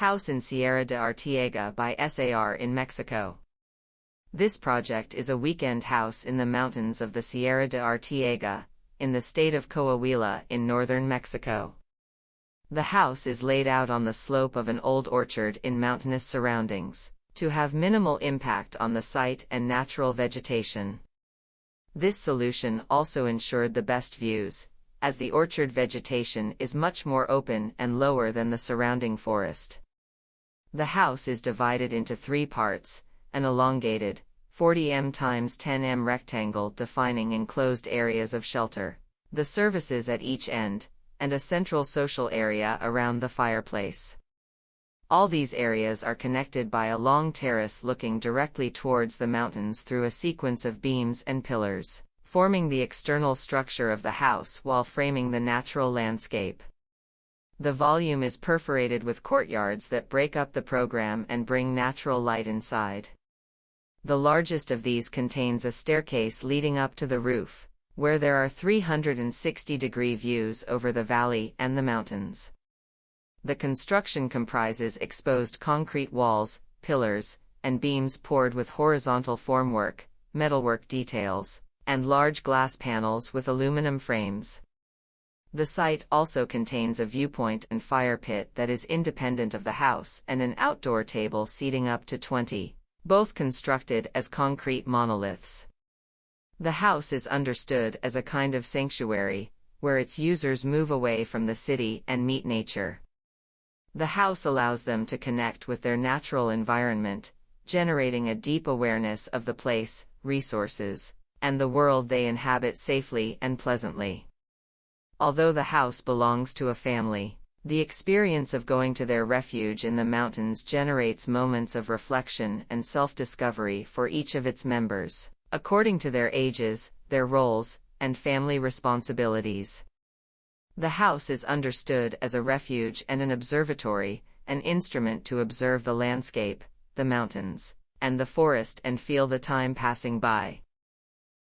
House in Sierra de Arteaga by Sar in Mexico. This project is a weekend house in the mountains of the Sierra de Arteaga, in the state of Coahuila in northern Mexico. The house is laid out on the slope of an old orchard in mountainous surroundings, to have minimal impact on the site and natural vegetation. This solution also ensured the best views, as the orchard vegetation is much more open and lower than the surrounding forest. The house is divided into 3 parts, an elongated, 40 m x 10 m rectangle defining enclosed areas of shelter, the services at each end, and a central social area around the fireplace. All these areas are connected by a long terrace looking directly towards the mountains through a sequence of beams and pillars, forming the external structure of the house while framing the natural landscape. The volume is perforated with courtyards that break up the program and bring natural light inside. The largest of these contains a staircase leading up to the roof, where there are 360-degree views over the valley and the mountains. The construction comprises exposed concrete walls, pillars, and beams poured with horizontal formwork, metalwork details, and large glass panels with aluminum frames. The site also contains a viewpoint and fire pit that is independent of the house and an outdoor table seating up to 20, both constructed as concrete monoliths. The house is understood as a kind of sanctuary, where its users move away from the city and meet nature. The house allows them to connect with their natural environment, generating a deep awareness of the place, resources, and the world they inhabit safely and pleasantly. Although the house belongs to a family, the experience of going to their refuge in the mountains generates moments of reflection and self-discovery for each of its members, according to their ages, their roles, and family responsibilities. The house is understood as a refuge and an observatory, an instrument to observe the landscape, the mountains, and the forest and feel the time passing by,